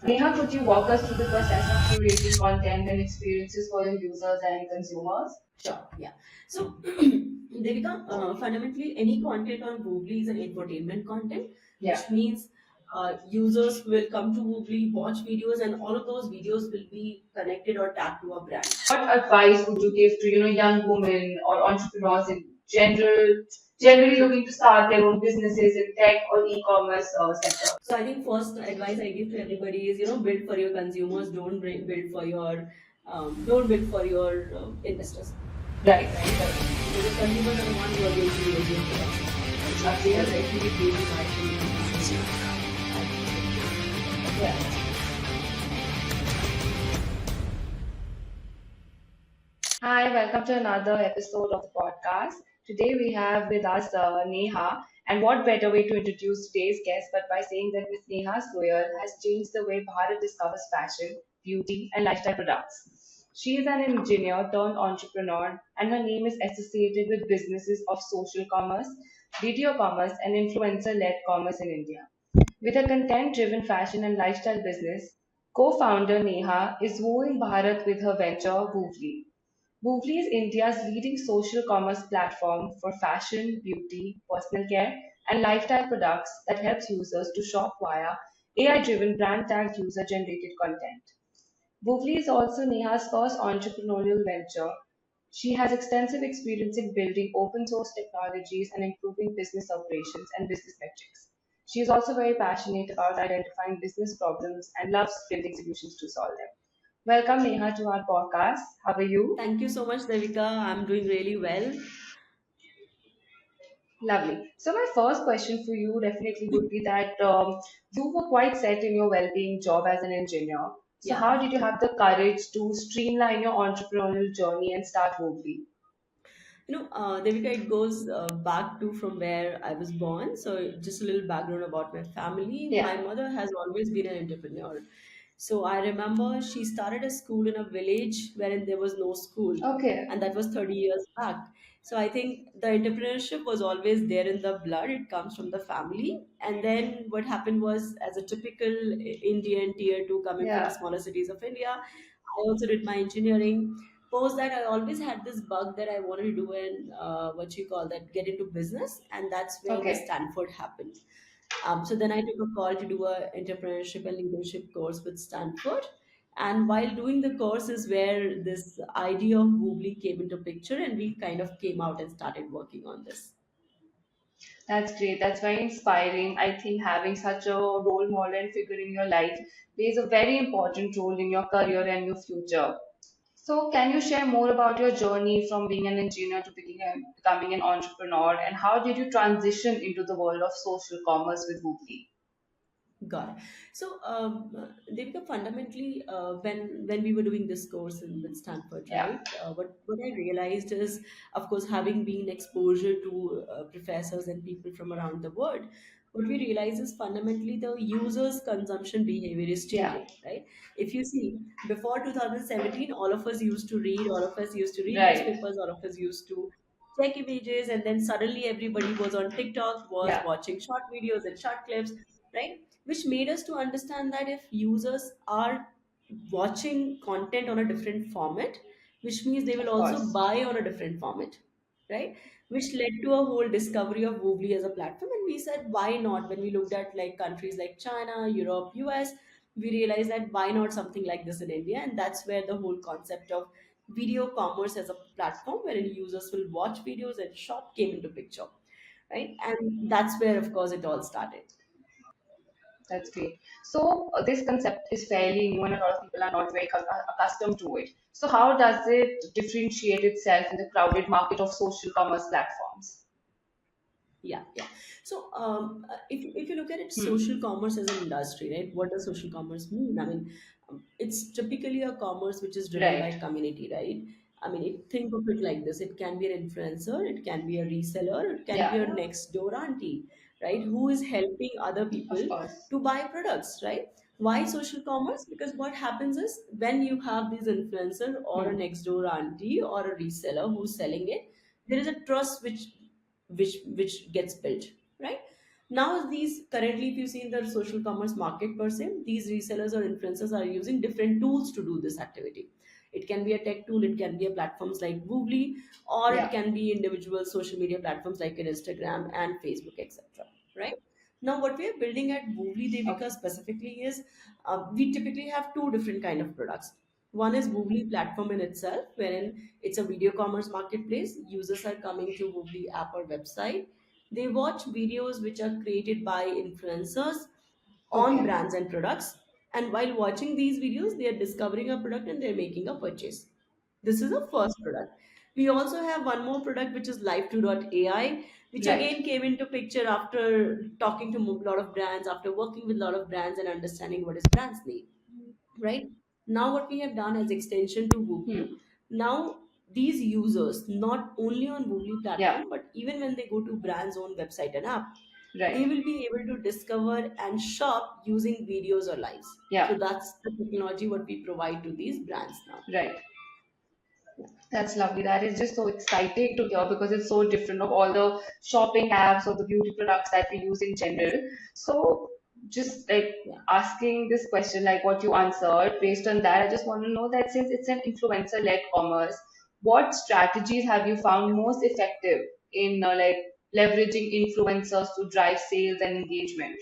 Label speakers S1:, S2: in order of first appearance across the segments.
S1: Neha, could you walk us through the process of curating content and experiences for your users and consumers?
S2: Sure. Yeah. So, Devika, fundamentally, any content on Woovly is an infotainment content,
S1: Yeah.
S2: which means users will come to Woovly, watch videos, and all of those videos will be connected or tagged to a brand.
S1: What advice would you give to young women or entrepreneurs in generally looking to start their own businesses in tech or e-commerce sector?
S2: So I think first advice I give to everybody is build for your consumers, build for your don't build for your investors.
S1: Right.
S2: Right? Because the consumers are the ones who are going to be using products. So if they are actually paying the price for
S1: Yeah. Hi, welcome to another episode of the podcast. Today we have with us Neha, and what better way to introduce today's guest but by saying that Miss Neha Suyal has changed the way Bharat discovers fashion, beauty, and lifestyle products. She is an engineer turned entrepreneur, and her name is associated with businesses of social commerce, video commerce, and influencer-led commerce in India. With a content-driven fashion and lifestyle business, co-founder Neha is wooing Bharat with her venture Woovly. Woovly is India's leading social commerce platform for fashion, beauty, personal care, and lifestyle products that helps users to shop via AI-driven brand tagged user-generated content. Woovly is also Neha's first entrepreneurial venture. She has extensive experience in building open source technologies and improving business operations and business metrics. She is also very passionate about identifying business problems and loves building solutions to solve them. Welcome, Neha, to our podcast. How are you?
S2: Thank you so much, Devika. I'm doing really well.
S1: Lovely. So my first question for you definitely would be that you were quite set in your well-being job as an engineer. So
S2: Yeah.
S1: how did you have the courage to streamline your entrepreneurial journey and start Woovly?
S2: Devika, it goes back to from where I was born. So, just a little background about my family. My
S1: Yeah.
S2: mother has always been an entrepreneur. So, I remember she started a school in a village wherein there was no school,
S1: Okay.
S2: and that was 30 years back. So, I think the entrepreneurship was always there in the blood. It comes from the family. And then what happened was, as a typical Indian tier two coming from the
S1: Yeah.
S2: smaller cities of India, I also did my engineering. Post that, I always had this bug that I wanted to do and what you call that, get into business, and that's where the
S1: Okay.
S2: Stanford happened. So then I took a call to do a entrepreneurship and leadership course with Stanford. And while doing the course is where this idea of Woobly came into picture, and we kind of came out and started working on this.
S1: That's great. That's very inspiring. I think having such a role model and figure in your life plays a very important role in your career and your future. So, can you share more about your journey from being an engineer to becoming an entrepreneur, and how did you transition into the world of social commerce with Wooply?
S2: Got it. So, Devika, fundamentally, when we were doing this course with Stanford,
S1: Yeah.
S2: right? What I realized is, of course, having been exposure to professors and people from around the world, what we realize is fundamentally the user's consumption behavior is
S1: Yeah.
S2: changing, right? If you see, before 2017, all of us used to read, all of us used to read
S1: Right.
S2: newspapers, all of us used to check images, and then suddenly everybody was on TikTok, was
S1: Yeah.
S2: watching short videos and short clips, right? Which made us to understand that if users are watching content on a different format, which means they will
S1: Of
S2: also
S1: course.
S2: buy on a different format, right? Which led to a whole discovery of Woovly as a platform. And we said, why not? When we looked at like countries like China, Europe, US, we realized that why not something like this in India? And that's where the whole concept of video commerce as a platform wherein users will watch videos and shop came into picture, right? And that's where, of course, it all started.
S1: That's great. So, this concept is fairly new, and a lot of people are not very accustomed to it. So, how does it differentiate itself in the crowded market of social commerce platforms?
S2: Yeah, yeah. So, if you look at it,
S1: Hmm.
S2: social commerce as an industry, right? What does social commerce mean? I mean, it's typically a commerce which is driven by
S1: Right.
S2: community, right? I mean, think of it like this: it can be an influencer, it can be a reseller, it can be
S1: Yeah.
S2: a next door auntie, right? Who is helping other
S1: Of
S2: people
S1: course.
S2: to buy products, right? Why social commerce? Because what happens is when you have these influencer or a
S1: Hmm.
S2: next door auntie or a reseller who's selling it, there is a trust which gets built, right? Now, these currently, if you see in the social commerce market per se, these resellers or influencers are using different tools to do this activity. It can be a tech tool, it can be a platforms like Woovly, or it
S1: Yeah.
S2: can be individual social media platforms like Instagram and Facebook, etc. Right? Now, what we are building at Woovly Devika
S1: Okay.
S2: specifically is we typically have two different kind of products. One is Woovly platform in itself, wherein it's a video commerce marketplace. Users are coming to Woovly app or website. They watch videos which are created by influencers on
S1: Okay.
S2: brands and products. And while watching these videos, they are discovering a product and they're making a purchase. This is the first product. We also have one more product which is live2.ai, which
S1: Right.
S2: again came into picture after talking to a lot of brands, after working with a lot of brands and understanding what is brands need. Right now, what we have done as extension to Woovly,
S1: Hmm.
S2: now these users not only on Woovly
S1: Yeah.
S2: platform but even when they go to brand's own website and app, they
S1: Right.
S2: will be able to discover and shop using videos or lives. So
S1: Yeah.
S2: that's the technology what we provide to these brands now.
S1: Right. That's lovely. That is just so exciting to hear because it's so different of all the shopping apps or the beauty products that we use in general. So, just like
S2: Yeah.
S1: asking this question, like what you answered, based on that, I just want to know that since it's an influencer-led commerce, what strategies have you found most effective in like leveraging influencers to drive sales and engagement?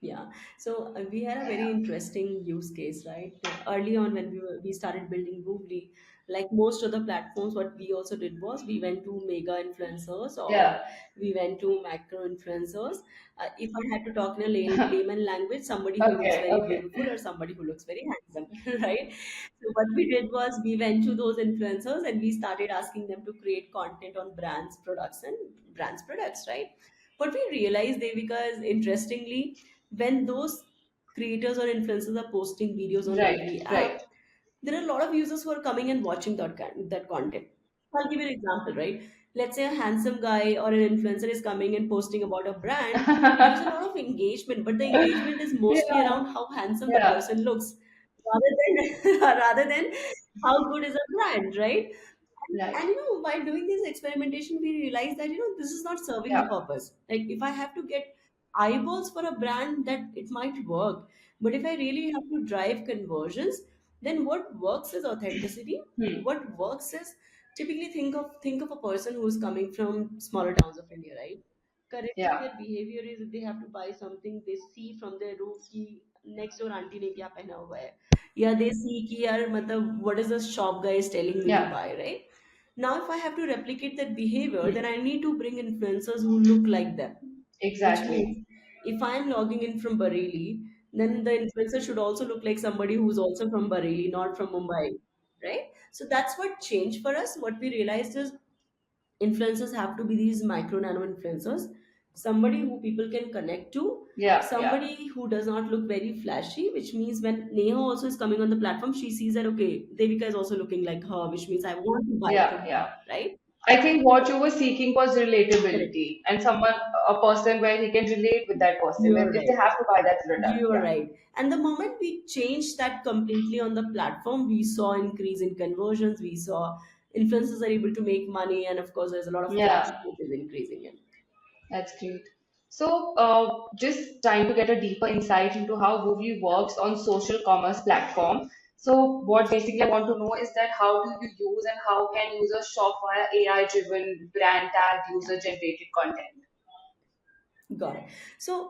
S2: Yeah. So we had a very interesting use case, right? Early on, when we started building Woovly, like most of the platforms, what we also did was we went to mega influencers or
S1: Yeah.
S2: we went to macro influencers. If I had to talk in a layman language, somebody who looks
S1: Okay.
S2: very
S1: Okay.
S2: beautiful or somebody who looks very handsome, right? So what we did was we went to those influencers and we started asking them to create content on brands, products, and brands products, right? What we realized, Devika, is interestingly when those creators or influencers are posting videos on
S1: Right.
S2: Woovly
S1: Right.
S2: app, there are a lot of users who are coming and watching that content. I'll give you an example, right? Let's say a handsome guy or an influencer is coming and posting about a brand. There's a lot of engagement, but the engagement is mostly
S1: Yeah.
S2: around how handsome the
S1: Yeah.
S2: person looks rather than rather than how good is a brand, right?
S1: Right.
S2: And while doing this experimentation, we realized that this is not serving the
S1: Yeah.
S2: purpose. Like if I have to get eyeballs for a brand, that it might work, but if I really have to drive conversions, then what works is authenticity.
S1: Hmm.
S2: What works is typically think of a person who is coming from smaller towns of India, right? Currently,
S1: Yeah.
S2: their behavior is if they have to buy something, they see from their roof ki next door auntie ने क्या पहना हुआ है, या they see कि यार मतलब what is the shop guy is telling me to
S1: Yeah.
S2: buy, right? Now, if I have to replicate that behavior, then
S1: Hmm.
S2: I need to bring influencers who look like them. Which means
S1: Exactly.
S2: if I am logging in from Bareilly, then the influencer should also look like somebody who's also from Bareilly, not from Mumbai, right? So that's what changed for us. What we realized is influencers have to be these micro nano influencers, somebody who people can connect to,
S1: Yeah. Yeah.
S2: somebody who does not look very flashy, which means when Neha also is coming on the platform, she sees that okay, Devika is also looking like her, which means I want to buy
S1: Yeah.
S2: from her,
S1: Yeah.
S2: right?
S1: I think what you were seeking was
S2: Correct.
S1: relatability and someone, a person where he can relate with that person
S2: You're
S1: when if they
S2: right.
S1: have to buy that product.
S2: You're
S1: Yeah.
S2: right. And the moment we changed that completely on the platform, we saw increase in conversions. We saw influencers are able to make money, and of course, there's a lot of
S1: Yeah.
S2: traffic which is increasing in.
S1: That's great. So, just trying to get a deeper insight into how Woovly works on social commerce platform. So, what basically I want to know is that how do you use and how can users shop via AI-driven brand tag user-generated content?
S2: Got it. So,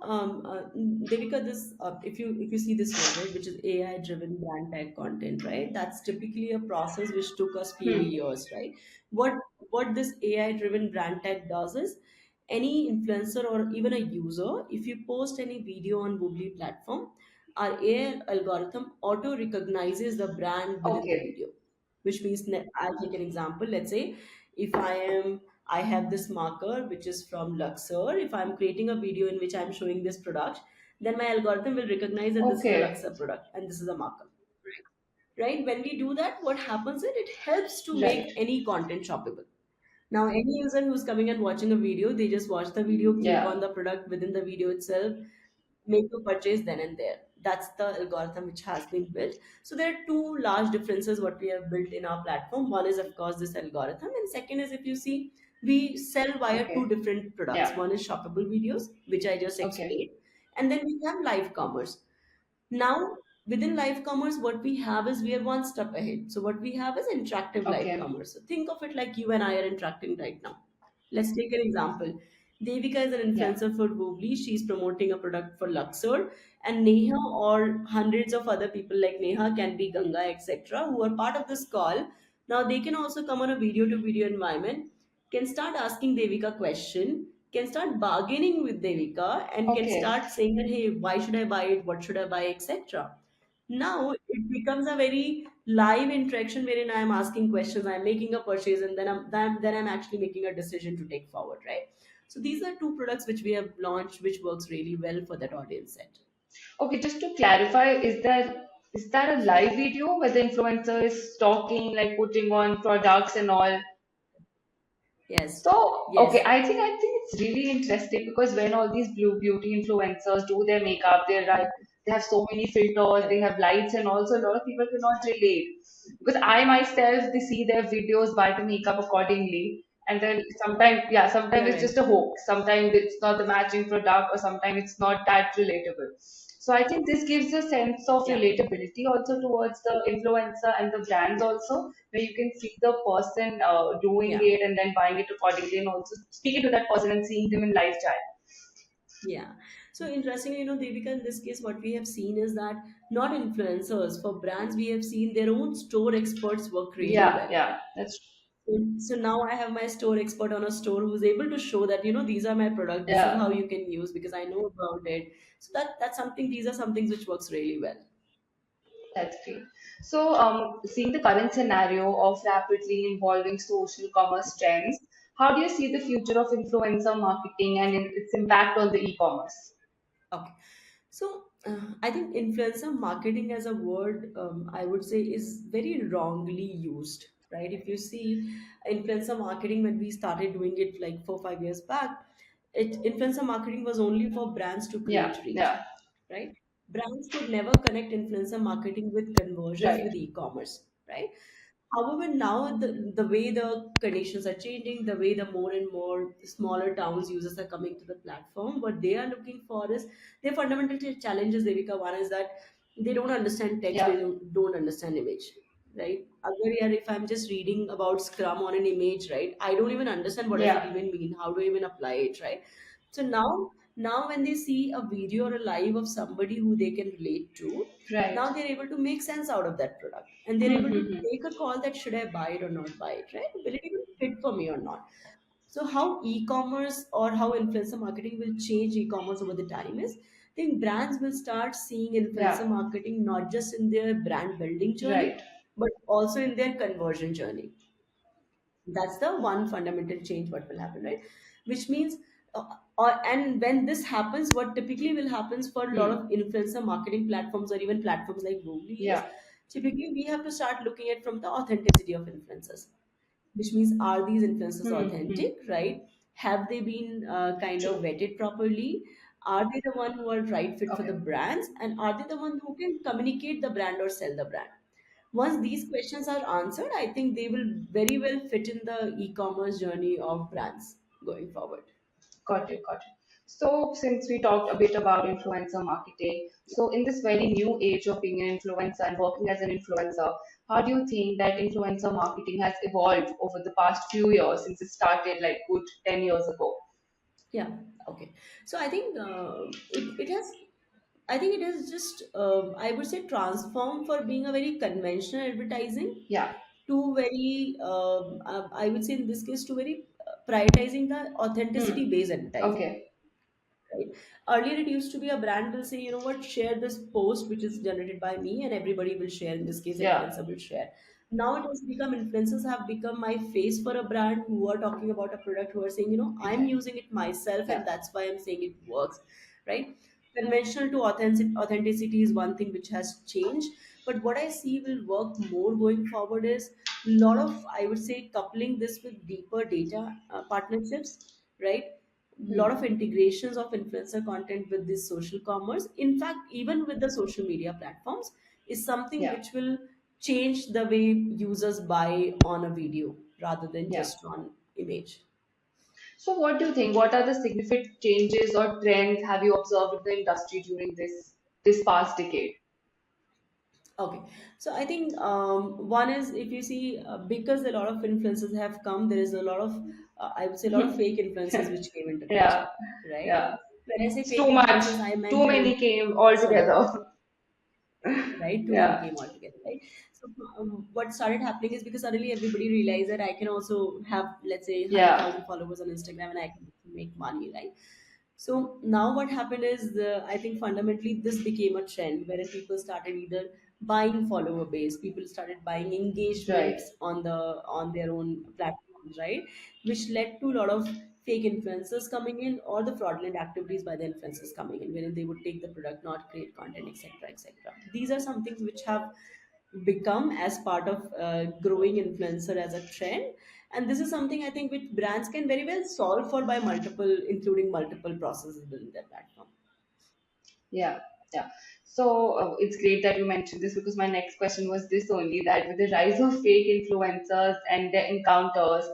S2: Devika, this if you see this word, right, which is AI driven brand tag content, right? That's typically a process which took us few
S1: Hmm.
S2: years, right? What what this AI driven brand tag does is any influencer or even a user, if you post any video on Woobly platform, our AI algorithm auto recognizes the brand within the
S1: Okay.
S2: video, which means I'll take an example. Let's say if I have this marker which is from Luxor. If I'm creating a video in which I'm showing this product, then my algorithm will recognize that this is a
S1: Okay.
S2: Luxor product and this is a marker. Right? When we do that, what happens is it helps to
S1: Right.
S2: make any content shoppable. Now, any user who's coming and watching a video, they just watch the video, click
S1: Yeah.
S2: on the product within the video itself, make a purchase then and there. That's the algorithm which has been built. So there are two large differences what we have built in our platform. One is of course this algorithm, and second is if you see We sell via two
S1: Okay.
S2: different products.
S1: Yeah.
S2: One is shoppable videos, which I just
S1: Okay.
S2: explained, and then we have live commerce. Now, within live commerce, what we have is we are one step ahead. So, what we have is interactive live
S1: Okay.
S2: commerce. So think of it like you and I are interacting right now. Let's take an example. Devika is an
S1: Yeah.
S2: influencer for Woovly. She's promoting a product for Luxor, and Neha or hundreds of other people like Neha can be Ganga, etc., who are part of this call. Now they can also come on a video to video environment, can start asking Devika question, can start bargaining with Devika, and can
S1: Okay.
S2: start saying that, hey, why should I buy it? What should I buy, etc. Now it becomes a very live interaction wherein I am asking questions, I'm making a purchase, and then I'm actually making a decision to take forward, right? So these are two products which we have launched, which works really well for that audience set.
S1: Okay, just to clarify, is that a live video where the influencer is talking, like putting on products and all?
S2: Yes,
S1: So, okay,
S2: yes,
S1: I think it's really interesting because when all these blue beauty influencers do their makeup, they have so many filters, they
S2: correct,
S1: have lights, and also a lot of people cannot relate. Because I myself, they see their videos, buy the makeup accordingly, and then sometimes, yeah, sometimes it's just
S2: correct.
S1: a hoax, sometimes it's not the matching product, or sometimes it's not that relatable. So I think this gives a sense of
S2: Yeah,
S1: relatability also towards the influencer and the brands also, where you can see the person doing
S2: yeah.
S1: it and then buying it accordingly, and also speaking to that person and seeing them in live chat.
S2: Yeah. So interestingly, Devika, in this case, what we have seen is that not influencers, for brands, we have seen their own store experts work really
S1: Yeah,
S2: well.
S1: yeah, that's
S2: So now I have my store expert on a store who's able to show that, these are my products, this is
S1: yeah,
S2: how you can use because I know about it. So that's something, these are some things which works really well.
S1: that's great. So, seeing the current scenario of rapidly evolving social commerce trends, how do you see the future of influencer marketing and its impact on the e-commerce?
S2: Okay. So I think influencer marketing as a word, I would say, is very wrongly used, right? If you see influencer marketing, when we started doing it like 4 5 years back, influencer marketing was only for brands to
S1: Yeah,
S2: create reach,
S1: yeah,
S2: right? Brands could never connect influencer marketing with conversions
S1: right,
S2: with e-commerce, right? However, now the way the conditions are changing, the way the more and more smaller towns users are coming to the platform, what they are looking for is their fundamental challenges, Devika. One is that they don't understand text, they
S1: yeah,
S2: don't understand image, right? Agar yaar, if I'm just reading about Scrum on an image, right, I don't even understand what does it
S1: yeah,
S2: even mean. How do I even apply it, right? So now when they see a video or a live of somebody who they can relate to,
S1: right.
S2: now they're able to make sense out of that product and they're able to
S1: Mm-hmm.
S2: take a call that should I buy it or not buy it, right? Will it even fit for me or not? So how e-commerce or how influencer marketing will change e-commerce over the time is, I think brands will start seeing influencer
S1: Yeah,
S2: marketing not just in their brand building journey,
S1: right.
S2: but also in their conversion journey. That's the one fundamental change what will happen, right? Which means and when this happens, what typically will happens for a lot
S1: Hmm.
S2: of influencer marketing platforms or even platforms like Woovly is,
S1: Yeah.
S2: typically we have to start looking at from the authenticity of influencers, which means are these influencers
S1: Hmm.
S2: authentic, right? Have they been kind of
S1: True.
S2: vetted properly? Are they the one who are right fit for the
S1: Okay.
S2: brands, and are they the one who can communicate the brand or sell the brand? Once these questions are answered, I think they will very well fit in the e-commerce journey of brands going forward.
S1: Got it, got it. So, since we talked a bit about influencer marketing, so in this very new age of being an influencer and working as an influencer, how do you think that influencer marketing has evolved over the past few years since it started like good 10 years ago?
S2: Yeah. Okay. So I think it has. I think it has just I would say transformed for being a very conventional advertising
S1: Yeah.
S2: to very I would say in this case to very prioritizing the authenticity
S1: Hmm.
S2: based advertising,
S1: Okay.
S2: right? Earlier, it used to be a brand will say, you know what, share this post which is generated by me, and everybody will share. In this case,
S1: Yeah.
S2: influencer will share. Now it has become influencers have become my face for a brand who are talking about a product, who are saying, I'm
S1: Exactly.
S2: using it myself,
S1: Yeah.
S2: and that's why I'm saying it works, right? Conventional to authenticity is one thing which has changed, but what I see will work more going forward is a lot of, I would say, coupling this with deeper data partnerships, right? Lot
S1: Hmm.
S2: of integrations of influencer content with this social commerce, in fact even with the social media platforms, is something
S1: Yeah.
S2: which will change the way users buy on a video rather than
S1: Yeah.
S2: just on image.
S1: So what do you think? What are the significant changes or trends have you observed in the industry during this past decade?
S2: Okay, so I think one is, if you see, because a lot of influencers have come, there is a lot of, I would say, a lot of fake influencers which came into picture,
S1: Yeah,
S2: right?
S1: yeah.
S2: When I say
S1: It's
S2: fake
S1: too much.
S2: influencers, I
S1: Too
S2: mention,
S1: many came all
S2: sorry,
S1: together.
S2: right? Too many
S1: Yeah,
S2: came altogether, right? So what started happening is because suddenly everybody realized that I can also have, let's say,
S1: yeah,
S2: 100,000 followers on Instagram and I can make money, right? So now what happened is, I think fundamentally this became a trend wherein people started either buying follower base, people started buying
S1: right.
S2: engagements on their own platforms, right? Which led to a lot of fake influencers coming in, or the fraudulent activities by the influencers coming in, wherein they would take the product, not create content, etc., etc. These are some things which have become as part of growing influencer as a trend, and this is something I think which brands can very well solve for by multiple, including multiple processes within their platform.
S1: Yeah, yeah. So it's great that you mentioned this because my next question was this only that with the rise of fake influencers and their encounters,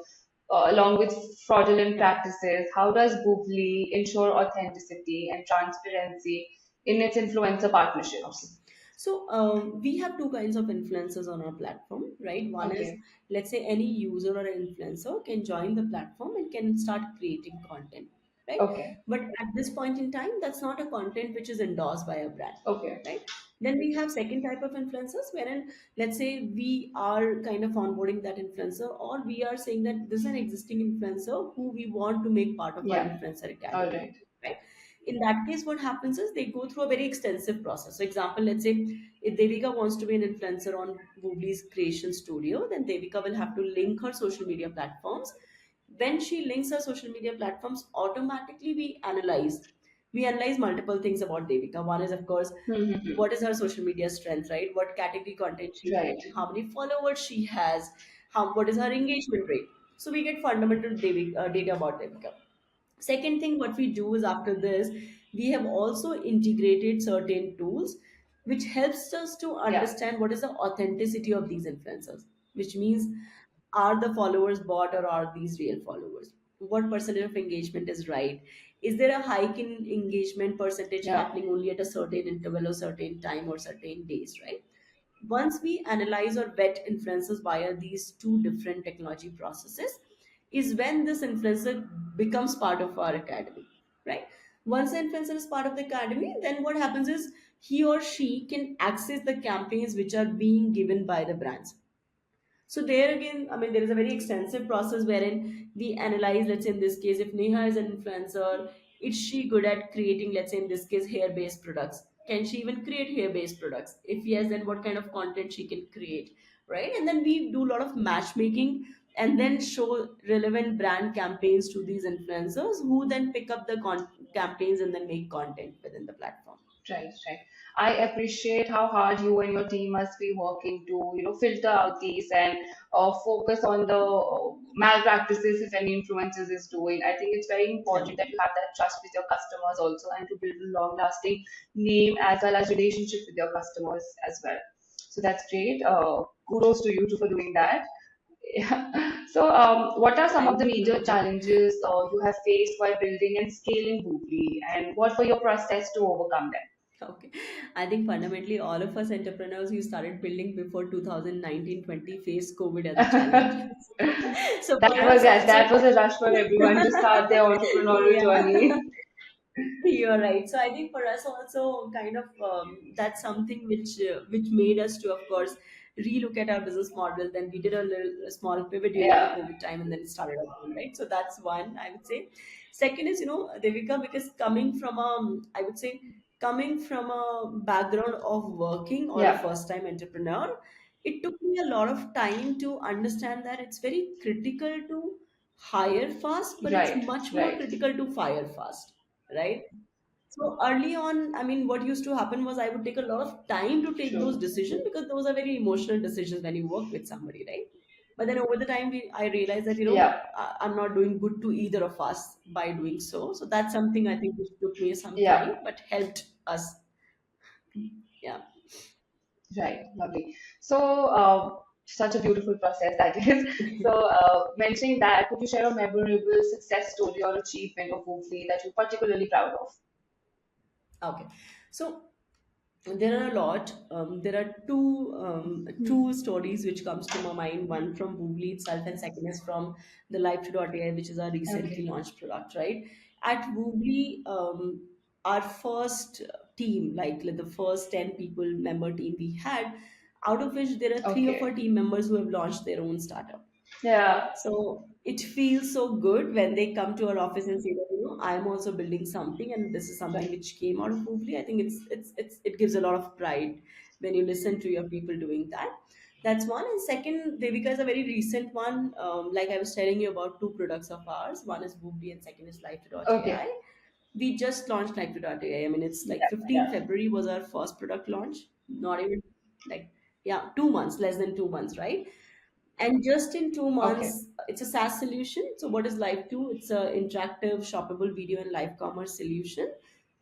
S1: along with fraudulent practices, how does Woovly ensure authenticity and transparency in its influencer
S2: Okay.
S1: partnerships?
S2: So we have two kinds of influencers on our platform, right? One is,
S1: Okay,
S2: let's say, any user or an influencer can join the platform and can start creating content, right?
S1: okay,
S2: But at this point in time, that's not a content which is endorsed by a brand,
S1: okay.
S2: right? Then we have second type of influencers, wherein, let's say, we are kind of onboarding that influencer, or we are saying that this is an existing influencer who we want to make part of our
S1: Yeah,
S2: influencer
S1: all
S2: academy,
S1: right.
S2: right? In that case, what happens is they go through a very extensive process. So example, let's say if Devika wants to be an influencer on Woobly's creation studio, then Devika will have to link her social media platforms. When she links her social media platforms, automatically we analyze multiple things about Devika. One is, of course,
S1: Mm-hmm.
S2: what is her social media strength, right? What category content she's
S1: Right.
S2: doing, how many followers she has, how, what is her engagement rate. So we get fundamental data about Devika. Second thing, what we do is, after this, we have also integrated certain tools which helps us to
S1: Yeah,
S2: understand what is the authenticity of these influencers, which means, are the followers bought or are these real followers? What percentage of engagement is right? Is there a hike in engagement percentage
S1: yeah,
S2: happening only at a certain interval or certain time or certain days, right? Once we analyze or vet influencers via these two different technology processes, is when this influencer becomes part of our academy, right? Once the influencer is part of the academy, then what happens is he or she can access the campaigns which are being given by the brands. So there again, I mean, there is a very extensive process wherein we analyze, let's say in this case, if Neha is an influencer, is she good at creating, let's say in this case, hair-based products? Can she even create hair-based products? If yes, then what kind of content she can create, right? And then we do a lot of matchmaking and then show relevant brand campaigns to these influencers who then pick up the campaigns and then make content within the platform.
S1: right, right. I appreciate how hard you and your team must be working to, filter out these and focus on the malpractices if any influences is doing. I think it's very
S2: Yeah.
S1: important that you have that trust with your customers also and to build a long-lasting name as well as relationship with your customers as well. So that's great. Kudos to you too for doing that. Yeah. So, what are some of
S2: Thank
S1: the
S2: you.
S1: major challenges you have faced while building and scaling Woovly, and what were your process to overcome them?
S2: Okay. I think fundamentally all of us entrepreneurs who started building before 2019-20 faced COVID as a challenge. So
S1: That
S2: for
S1: was
S2: us
S1: yes,
S2: also,
S1: that was a rush for everyone to start their entrepreneurial
S2: yeah.
S1: journey.
S2: You're right. So I think for us also, kind of, that's something which made us to, of course, relook at our business model. Then we did a small pivot during the
S1: Yeah,
S2: COVID time, and then it started again, right? So that's one, I would say. Second is, Devika, because I would say, coming from a background of working or a
S1: yeah,
S2: first time entrepreneur, it took me a lot of time to understand that it's very critical to hire fast, but it's
S1: right,
S2: much more
S1: right.
S2: critical to fire fast, right? So early on, I mean, what used to happen was I would take a lot of time to take those
S1: True.
S2: decisions because those are very emotional decisions when you work with somebody, right? But then over the time, I realized that,
S1: Yeah,
S2: I'm not doing good to either of us by doing so. So that's something I think which took me some
S1: yeah.
S2: time, but helped us. Yeah.
S1: Right, lovely. So, Such a beautiful process that is. So, mentioning that, could you share a memorable success story or achievement of Woofly that you're particularly proud of?
S2: Okay, so there are a lot. There are two stories which comes to my mind. One from Woovly itself, and second is from the Live2.ai, which is our recently
S1: Okay.
S2: launched product. Right at Woovly, our first team, like the first 10 people member team we had, out of which there are three of our
S1: Okay.
S2: team members who have launched their own startup.
S1: Yeah.
S2: So it feels so good when they come to our office and say that, I'm also building something and this is something
S1: Right.
S2: which came out of Woovly. I think it gives a lot of pride when you listen to your people doing that. That's one. And second, Devika is a very recent one. Like I was telling you about two products of ours. One is Woovly and second is
S1: Okay.
S2: Life2.ai. We just launched Life2.ai. I mean, it's like
S1: Yeah.
S2: 15
S1: Yeah.
S2: February was our first product launch. Not even like, yeah, 2 months, less than 2 months, right? And just in two
S1: Okay.
S2: months, it's a SaaS solution. So what is Live 2? It's a interactive, shoppable video and live commerce solution,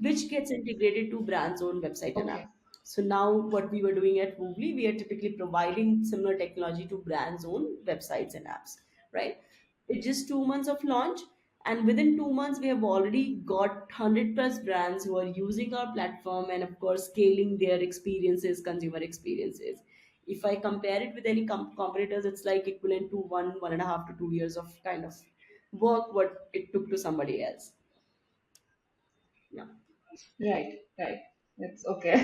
S2: which gets integrated to brand's own website and
S1: Okay.
S2: app. So now what we were doing at Woovly, we are typically providing similar technology to brands' own websites and apps, right? It's just 2 months of launch. And within 2 months, we have already got 100 plus brands who are using our platform and, of course, scaling their experiences, consumer experiences. If I compare it with any competitors, it's like equivalent to 1.5 to 2 years of kind of work what it took to somebody else. Yeah.
S1: Right. Right. It's okay.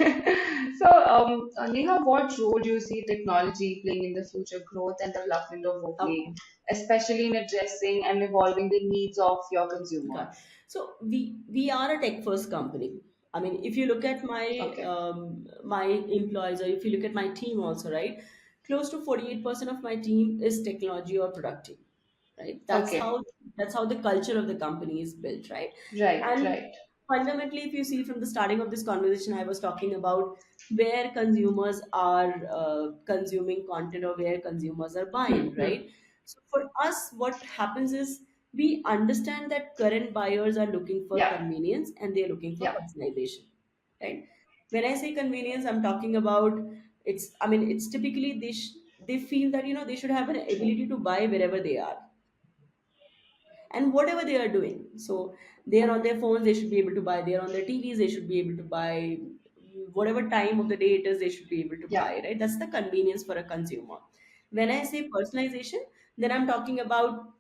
S1: So, Neha, what role do you see technology playing in the future growth and development of Woofly,
S2: Okay.
S1: especially in addressing and evolving the needs of your
S2: Okay.
S1: consumers?
S2: So we are a tech first company. I mean, if you look at
S1: Okay.
S2: my employees, or if you look at my team also, right, close to 48% of my team is technology or productive, right?
S1: Okay.
S2: That's how the culture of the company is built, right?
S1: Right.
S2: And
S1: Right.
S2: fundamentally, if you see from the starting of this conversation, I was talking about where consumers are consuming content or where consumers are
S1: Hmm.
S2: buying,
S1: Hmm.
S2: right? So for us, what happens is we understand that current buyers are looking for
S1: Yeah.
S2: convenience and they're looking for
S1: Yeah.
S2: personalization, right? When I say convenience, I'm talking about I mean, it's typically they feel that they should have an
S1: True.
S2: ability to buy wherever they are and whatever they are doing. So they are on their phones, they should be able to buy. They are on their TVs, they should be able to buy. Whatever time of the day it is, they should be able to
S1: Yeah.
S2: buy, right? That's the convenience for a consumer. When I say personalization, then I'm talking about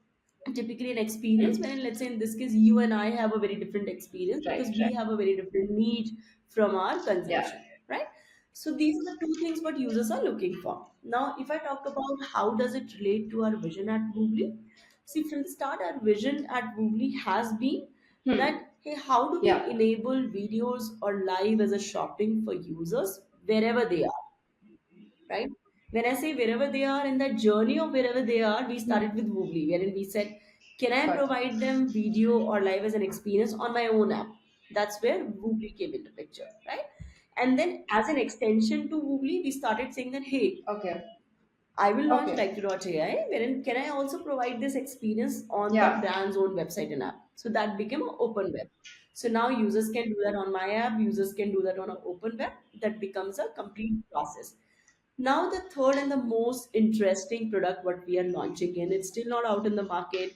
S2: typically an experience
S1: Hmm.
S2: wherein, let's say in this case, you and I have a very different experience
S1: Right.
S2: because we
S1: Right.
S2: have a very different need from our
S1: Yeah.
S2: consumption, right? So these are the two things what users are looking for. Now, if I talk about how does it relate to our vision at Woovly, see, from the start, our vision at Woovly has been
S1: Hmm.
S2: that, hey, how do we
S1: Yeah.
S2: enable videos or live as a shopping for users wherever they are, right? When I say wherever they are in that journey of wherever they are, we started with
S1: Hmm.
S2: Woovly, wherein we said, can I
S1: Got it.
S2: provide them video or live as an experience on my own app? That's where Woovly came into picture, right? And then as an extension to Woovly, we started saying that, hey,
S1: Okay.
S2: I will launch
S1: Okay.
S2: Live2.ai, wherein can I also provide this experience on the
S1: Yeah.
S2: brand's own website and app? So that became an open web. So now users can do that on my app, users can do that on an open web. That becomes a complete process. Now the third and the most interesting product what we are launching in, it's still not out in the market.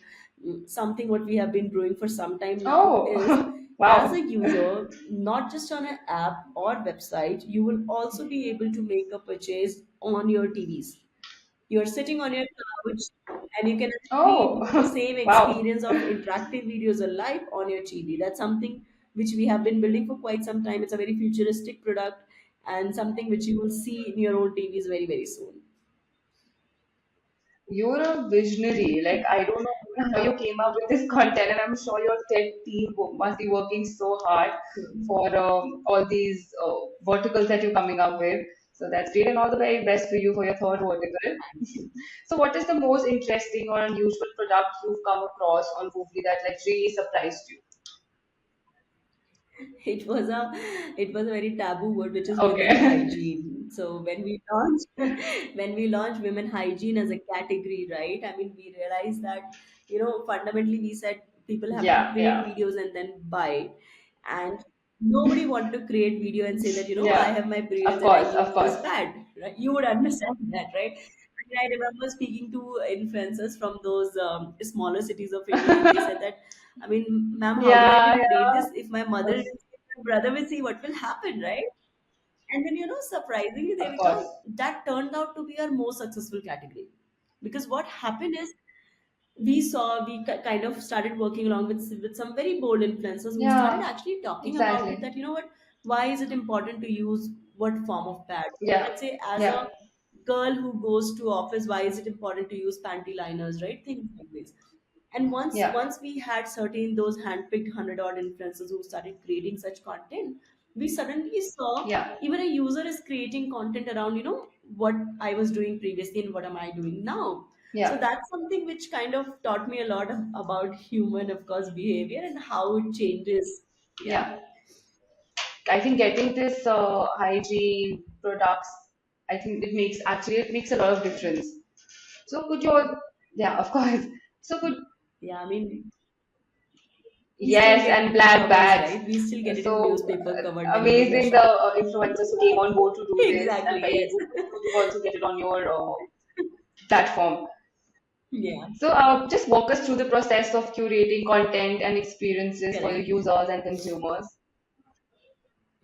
S2: Something what we have been doing for some time now is,
S1: Oh,
S2: as a
S1: wow.
S2: user, not just on an app or website, you will also be able to make a purchase on your TVs. You're sitting on your couch and you can actually do the
S1: Oh,
S2: same
S1: wow.
S2: experience of interactive videos alive on your TV. That's something which we have been building for quite some time. It's a very futuristic product and something which you will see in your own TVs very, very soon.
S1: You're a visionary. Like, I don't know even how you came up with this content, and I'm sure your tech team must be working so hard for all these verticals that you're coming up with. So that's great, and all the very best for you for your third vertical. So, what is the most interesting or unusual product you've come across on Woofly that like really surprised you?
S2: it was a it was a very taboo word, which is women
S1: Okay.
S2: hygiene. So when we launched when we launched women hygiene as a category, right, I mean, we realized that fundamentally we said people have to
S1: Yeah,
S2: create
S1: yeah.
S2: videos and then buy it. And nobody wanted to create video and say that I
S1: Yeah.
S2: have my
S1: Of
S2: periods and I
S1: course, of
S2: use this
S1: course.
S2: pad, right? You would understand that, right? I remember speaking to influencers from those smaller cities of India, and they said that, I mean, ma'am, how do I
S1: Yeah,
S2: even create
S1: yeah.
S2: this? If my mother will see, my brother will see, what will happen, right? And then, surprisingly,
S1: Of course.
S2: Devika, that turned out to be our most successful category. Because what happened is, we kind of started working along with some very bold influencers who started
S1: Yeah,
S2: actually talking about it,
S1: exactly.
S2: that, what, why is it important to use what form of pads?
S1: Yeah,
S2: Let's say, as
S1: yeah,
S2: a girl who goes to office, why is it important to use panty liners, right? Things like this. And once
S1: yeah,
S2: once we had certain those handpicked 100 odd influencers who started creating such content, we suddenly saw
S1: yeah,
S2: even a user is creating content around, what I was doing previously and what am I doing now. So
S1: yeah,
S2: that's something which kind of taught me a lot about human, of course, behavior and how it changes. Yeah.
S1: yeah. I think getting this hygiene products, I think it makes a lot of difference. So could you, yeah, of course. So could,
S2: Yeah, I mean, we still
S1: yes,
S2: get
S1: and
S2: it in
S1: black
S2: covers,
S1: bags.
S2: right? We still get it in
S1: So
S2: newspaper cover delivered in a
S1: amazing the
S2: shop.
S1: influencers who came on board to do this, and
S2: Exactly,
S1: by
S2: yes.
S1: using this, could you also get it on your platform?
S2: Yeah,
S1: So just walk us through the process of curating content and experiences for your
S2: correct.
S1: users and consumers.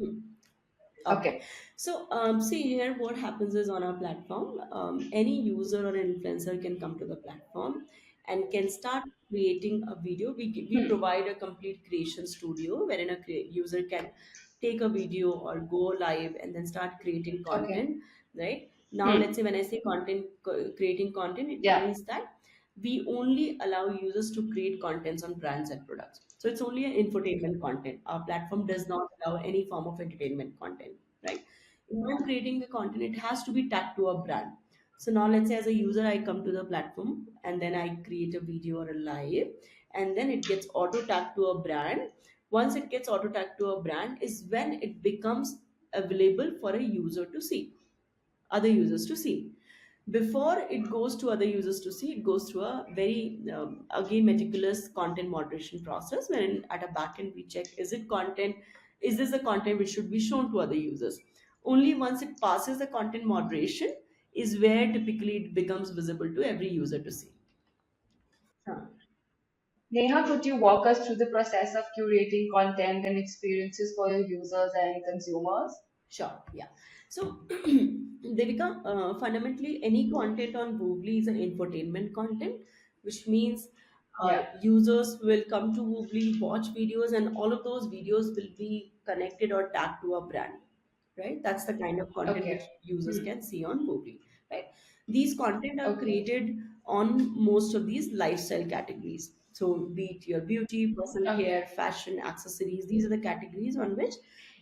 S2: Okay.
S1: Okay.
S2: So, see here, what happens is on our platform, any user or influencer can come to the platform and can start creating a video. We
S1: Hmm.
S2: provide a complete creation studio wherein a user can take a video or go live and then start creating
S1: Okay.
S2: content, right? Now, let's
S1: Hmm.
S2: say when I say content, creating content, it
S1: Yeah.
S2: means that we only allow users to create contents on brands and products. So it's only an infotainment content. Our platform does not allow any form of entertainment content, right? If I'm creating the content, it has to be tagged to a brand. So now let's say as a user, I come to the platform and then I create a video or a live, and then it gets auto tagged to a brand. Once it gets auto tagged to a brand is when it becomes available for a user to see, other users to see. Before it goes to other users to see, it goes through a very again meticulous content moderation process, wherein at a backend we check, is it content, is this the content which should be shown to other users. Only once it passes the content moderation is where typically it becomes visible to every user to see. Huh.
S1: Neha, could you walk us through the process of curating content and experiences for your users and consumers?
S2: Sure, yeah. So, Devika, fundamentally, any content on Woovly is an infotainment content, which means
S1: Yeah.
S2: users will come to Woovly, watch videos, and all of those videos will be connected or tagged to a brand, right? That's the kind of content which
S1: Okay.
S2: users
S1: Hmm.
S2: can see on Woovly, right? These content are
S1: Okay.
S2: created on most of these lifestyle categories. So, be it your beauty, personal care,
S1: Okay.
S2: fashion, accessories, these are the categories on which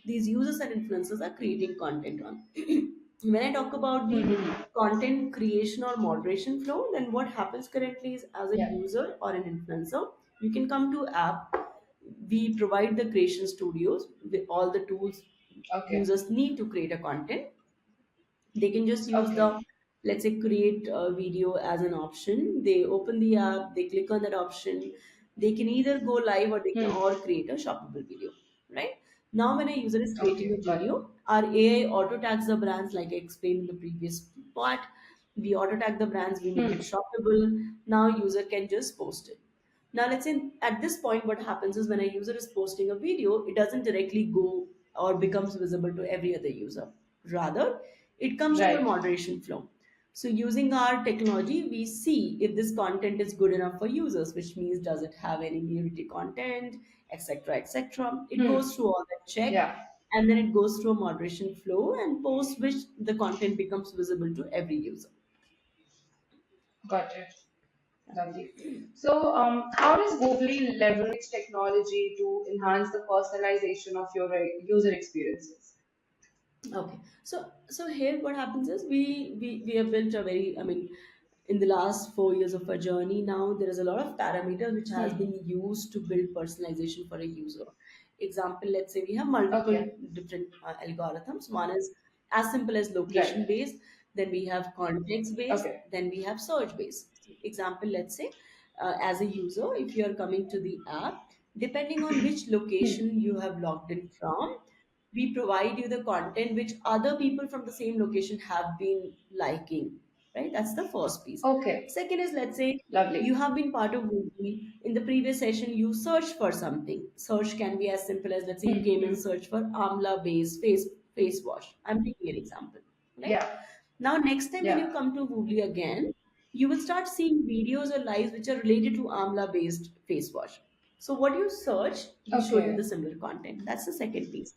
S2: these users and influencers are creating content on. When I talk about the
S1: Hmm.
S2: content creation or moderation flow, then what happens currently is, as a
S1: Yeah.
S2: user or an influencer, you can come to app. We provide the creation studios with all the tools
S1: Okay.
S2: users need to create a content. They can just use the,
S1: Okay.
S2: let's say, create a video as an option. They open the app, they click on that option, they can either go live or they can
S1: Hmm.
S2: or create a shoppable video, right? Now when a user is creating
S1: Okay.
S2: a
S1: Got it.
S2: video, our AI auto tags the brands, like I explained in the previous part. We auto tag the brands, we make
S1: Hmm.
S2: it shoppable. Now user can just post it. Now, let's say at this point, what happens is, when a user is posting a video, it doesn't directly go or becomes visible to every other user. Rather, it comes through a
S1: Right.
S2: moderation flow. So, using our technology, we see if this content is good enough for users, which means does it have any nudity content, etc., etc. It
S1: Hmm.
S2: goes through all that check,
S1: Yeah.
S2: and then it goes through a moderation flow, and post which the content becomes visible to every user.
S1: Got it. Lovely. So, how does Woovly leverage technology to enhance the personalization of your user experiences?
S2: Okay. So here what happens is, we have built a very, I mean, in the last 4 years of our journey now, there is a lot of parameters which has
S1: Hmm.
S2: been used to build personalization for a user. Example, let's say we have multiple
S1: Okay.
S2: different algorithms. One is as simple as location
S1: Right.
S2: based, then we have context based,
S1: Okay.
S2: then we have search based. Example, let's say, as a user, if you are coming to the app, depending on which
S1: Hmm.
S2: location you have logged in from, we provide you the content which other people from the same location have been liking. right? That's the first piece.
S1: Okay.
S2: Second is, let's say you
S1: Lovely.
S2: have been part of Woovly. In the previous session, you searched for something. Search can be as simple as, let's say, you came and
S1: Hmm.
S2: searched for amla based face wash. I'm taking an example, right?
S1: Yeah.
S2: Now, next time when
S1: Yeah.
S2: you come to Woovly again, you will start seeing videos or lives which are related to amla based face wash. So, what you search will show you the
S1: Okay.
S2: similar content. That's the second piece.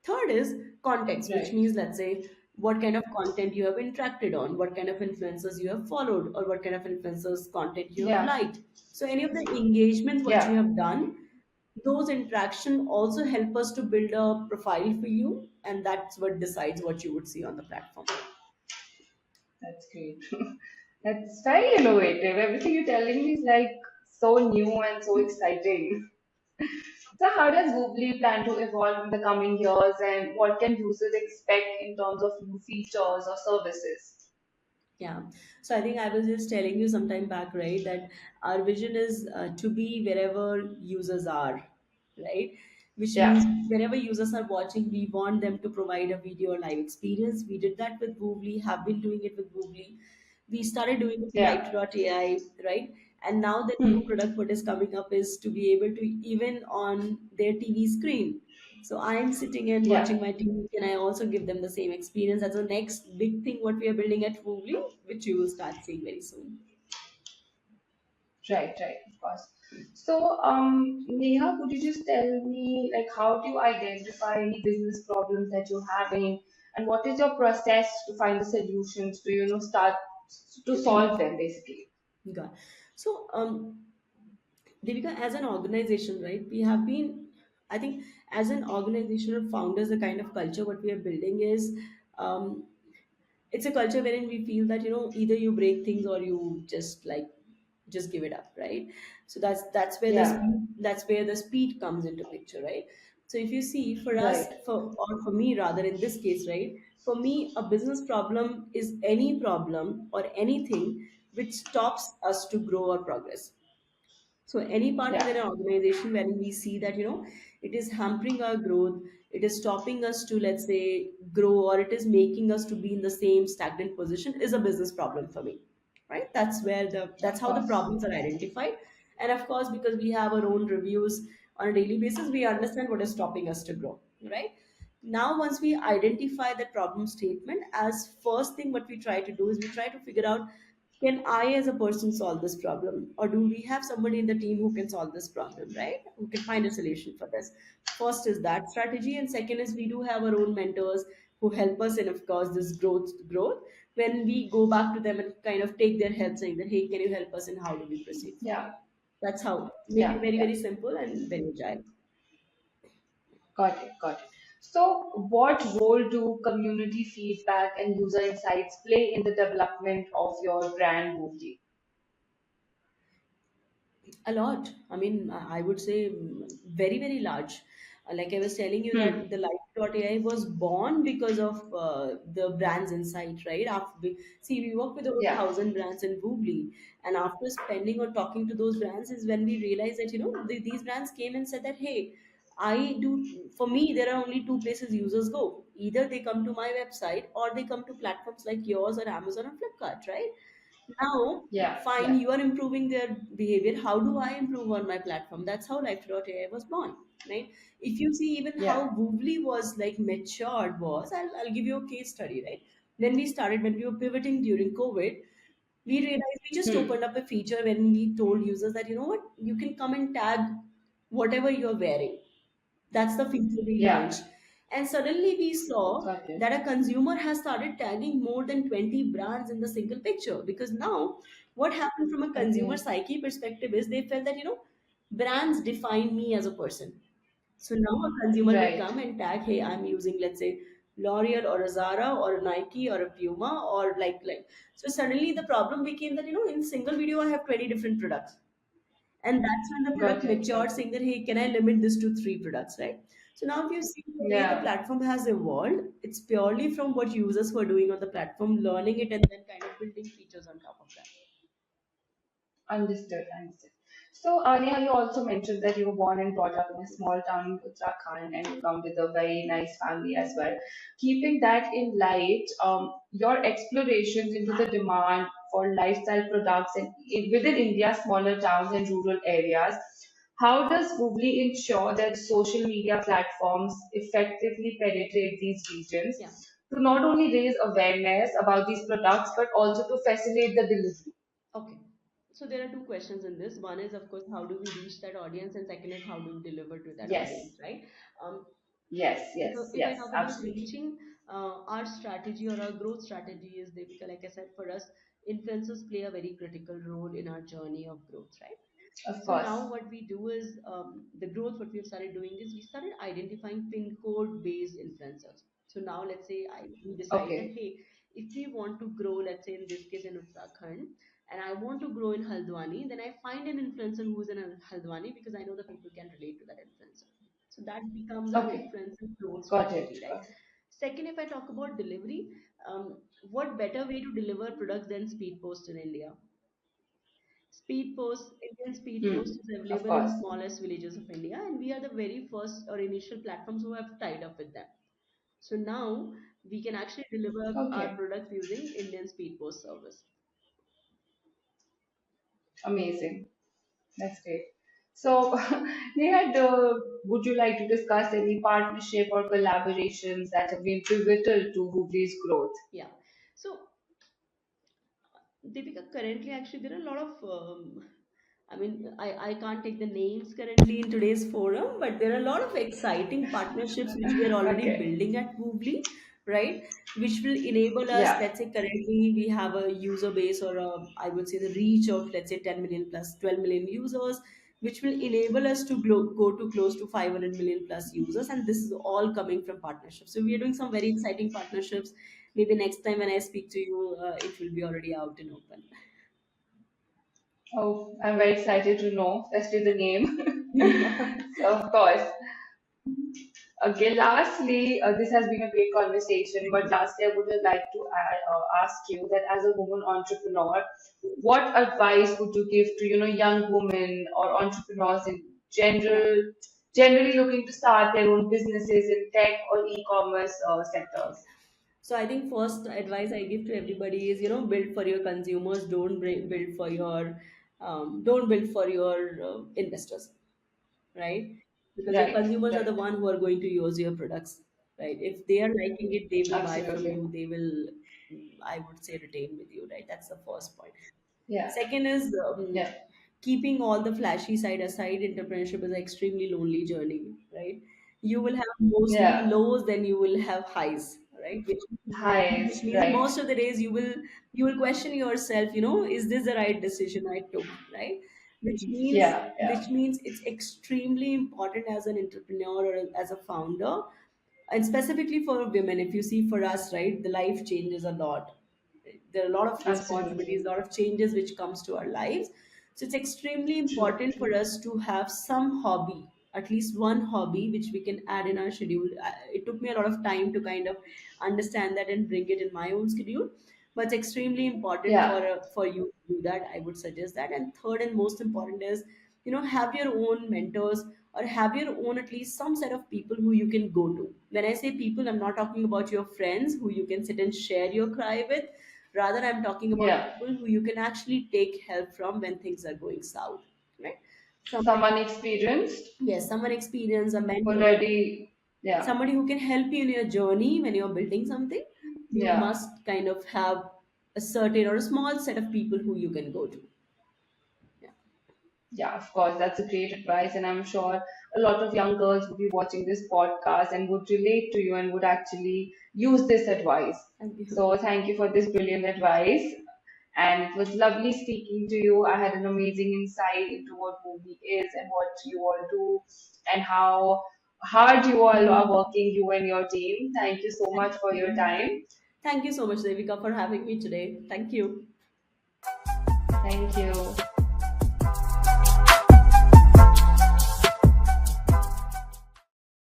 S2: Third is context, which
S1: Right.
S2: means, let's say, what kind of content you have interacted on, what kind of influencers you have followed, or what kind of influencers content you have
S1: Yeah.
S2: liked. So any of the engagements what you
S1: Yeah.
S2: have done, those interaction also help us to build a profile for you, and that's what decides what you would see on the platform.
S1: That's great. That's very innovative. Everything you're telling me is like so new and so exciting. So, how does Woobly plan to evolve in the coming years, and what can users expect in terms of new features or services?
S2: Yeah. So I think I was just telling you some time back, right, that our vision is to be wherever users are, right? Which
S1: Yeah.
S2: means wherever users are watching, we want them to provide a video or live experience. We did that with Woovly, have been doing it with Woovly. We started doing it with
S1: Yeah.
S2: Light.ai, right? And now the new
S1: Hmm.
S2: product what is coming up is to be able to even on their TV screen. So I'm sitting and
S1: Yeah.
S2: watching my TV. Can I also give them the same experience? That's the next big thing what we are building at Woovly, which you will start seeing very soon.
S1: Right. Right. Of course. So, Neha, could you just tell me, like, how do you identify any business problems that you're having, and what is your process to find the solutions to, start to solve them, basically?
S2: God. So, Devika, as an organization, right, we have been, I think, as an organization of founders, the kind of culture what we are building is, um, it's a culture wherein we feel that either you break things or you just give it up, right? So that's where the
S1: Yeah.
S2: speed comes into picture, right? So if you see, for us,
S1: Right.
S2: for me rather, in this case, right, for me a business problem is any problem or anything which stops us to grow or progress. So any part
S1: Yeah.
S2: within an organization wherein we see that it is hampering our growth, it is stopping us to, let's say, grow, or it is making us to be in the same stagnant position, is a business problem for me. Right? That's
S1: Of
S2: how the
S1: course.
S2: problems are identified. And of course, because we have our own reviews on a daily basis, we understand what is stopping us to grow. Right? Now, once we identify the problem statement, as first thing what we try to do is we try to figure out, can I as a person solve this problem, or do we have somebody in the team who can solve this problem, right? Who can find a solution for this? First is that strategy, and second is we do have our own mentors who help us in, of course, this growth. When we go back to them and kind of take their help, saying that, hey, can you help us, and how do we proceed
S1: Yeah.
S2: forward? That's how make it
S1: Yeah.
S2: very,
S1: Yeah.
S2: very simple and very agile.
S1: Got it. Got it. So, what role do community feedback and user insights play in the development of your brand, Woovly?
S2: A lot. I mean, I would say very, very large. Like I was telling you that
S1: Hmm.
S2: the Light.ai was born because of the brand's insight, right? See, we work with over
S1: Yeah.
S2: 1,000 brands in Woobly, and after spending or talking to those brands is when we realized that these brands came and said that, hey, I do. For me, there are only two places users go. Either they come to my website or they come to platforms like yours or Amazon or Flipkart, right? Now,
S1: Yeah.
S2: fine,
S1: Yeah.
S2: you are improving their behavior. How do I improve on my platform? That's how Life.ai was born, right? If you see even
S1: Yeah.
S2: how Woovly was like matured was, I'll give you a case study, right? When we were pivoting during COVID, we realized we just
S1: Hmm.
S2: opened up a feature when we told users that, what, you can come and tag whatever you're wearing. That's the feature we
S1: Yeah.
S2: launched. And suddenly we saw
S1: Got it.
S2: that a consumer has started tagging more than 20 brands in the single picture. Because now, what happened from a consumer
S1: Okay.
S2: psyche perspective is they felt that, brands define me as a person. So now a consumer will
S1: Right.
S2: come and tag, hey, I'm using, let's say, L'Oreal or a Zara or a Nike or a Puma or like. So suddenly the problem became that, in single video, I have 20 different products. And that's when the product
S1: Got it. Got
S2: matured,
S1: it.
S2: saying that, hey, can I limit this to three products, right? So now if you see the way the
S1: Yeah.
S2: platform has evolved, it's purely from what users were doing on the platform, learning it, and then kind of building features on top of that.
S1: Understood. Understood. So, Neha, you also mentioned that you were born and brought up in a small town in Uttarakhand and you come with a very nice family as well. Keeping that in light, your explorations into the demand for lifestyle products within India's smaller towns and rural areas, how does Woovly ensure that social media platforms effectively penetrate these regions
S2: Yeah.
S1: to not only raise awareness about these products but also to facilitate the delivery?
S2: Okay. So there are two questions in this. One is, of course, how do we reach that audience, and second is how do we deliver to that
S1: Yes,
S2: audience, right? Um,
S1: yes,
S2: so
S1: yes,
S2: if I
S1: yes,
S2: talk about
S1: absolutely.
S2: reaching, our strategy or our growth strategy is, Devika, like I said, for us, influencers play a very critical role in our journey of growth, right?
S1: Of
S2: So
S1: course.
S2: now what we do is, the growth, what we've started doing is we started identifying pin code based influencers. So now let's say we decide that,
S1: Okay.
S2: hey, if we want to grow, let's say in this case in Uttarakhand, and I want to grow in Haldwani, then I find an influencer who is in Haldwani because I know the people can relate to that influencer. So that becomes our
S1: Okay.
S2: influencer growth
S1: Got it.
S2: strategy, right? Second, if I talk about delivery, what better way to deliver products than speed post in India? Speed Post, Indian Speed Post is
S1: Of
S2: available in
S1: course.
S2: smallest villages of India, and we are the very first or initial platforms who have tied up with them. So now we can actually deliver our
S1: Okay.
S2: products using Indian Speed Post service.
S1: Amazing. That's great. So, Neha, would you like to discuss any partnership or collaborations that have been pivotal to Woovly's growth?
S2: Yeah. So Deepika, currently actually there are a lot of I can't take the names currently in today's forum, but there are a lot of exciting partnerships which we are already
S1: Okay.
S2: building at Woovly, right? Which will enable us,
S1: Yeah.
S2: let's say currently we have a user base or I would say the reach of, let's say, 10 million plus 12 million users, which will enable us to go to close to 500 million plus users. And this is all coming from partnerships. So we are doing some very exciting partnerships. Maybe next time when I speak to you, it will be already out in open.
S1: Oh, I'm very excited to know, especially the name.
S2: Yeah.
S1: So, of course. Okay, lastly, this has been a great conversation, but lastly, I would like to ask you that as a woman entrepreneur, what advice would you give to, young women or entrepreneurs in
S2: Yeah.
S1: general, generally looking to start their own businesses in tech or e-commerce sectors?
S2: So I think first advice I give to everybody is, build for your consumers. Don't build for your investors, right? Because your
S1: Right,
S2: consumers are the
S1: right.
S2: one who are going to use your products, right? If they are liking it, they will buy from
S1: Absolutely.
S2: you. They will, I would say, retain with you, right? That's the first point.
S1: Yeah,
S2: Second is,
S1: yeah,
S2: keeping all the flashy side aside. Entrepreneurship is an extremely lonely journey, right? You will have mostly
S1: yeah.
S2: lows, then you will have highs, right?
S1: Highs,
S2: Which means
S1: right.
S2: most of the days you will question yourself. Is this the right decision I took, right?
S1: Yeah, yeah.
S2: Which means it's extremely important as an entrepreneur or as a founder, and specifically for women. If you see for us, right, the life changes a lot. There are a lot of responsibilities,
S1: Absolutely.
S2: a lot of changes which comes to our lives. So it's extremely
S1: True,
S2: important for
S1: true.
S2: us to have some hobby, at least one hobby which we can add in our schedule. It took me a lot of time to kind of understand that and bring it in my own schedule, but it's extremely important
S1: Yeah,
S2: for you to do that. I would suggest that. And third and most important is, have your own mentors, or have your own at least some set of people who you can go to. When I say people, I'm not talking about your friends who you can sit and share your cry with. Rather, I'm talking about
S1: yeah.
S2: people who you can actually take help from when things are going south, right?
S1: Someone
S2: Somebody,
S1: experienced
S2: yes, someone experienced, a mentor,
S1: already. Yeah,
S2: somebody who can help you in your journey when you're building something. You
S1: yeah.
S2: must kind of have a certain or a small set of people who you can go to. Yeah.
S1: Yeah, of course, that's a great advice, and I'm sure a lot of young girls would be watching this podcast and would relate to you and would actually use this advice.
S2: Thank you.
S1: So, thank you for this brilliant advice, and it was lovely speaking to you. I had an amazing insight into what movie is and what you all do, and how hard you all are working, you and your team. Thank you so
S2: Thank
S1: much for your
S2: you.
S1: time.
S2: Thank you so much, Devika, for having me today. Thank you.
S1: Thank you.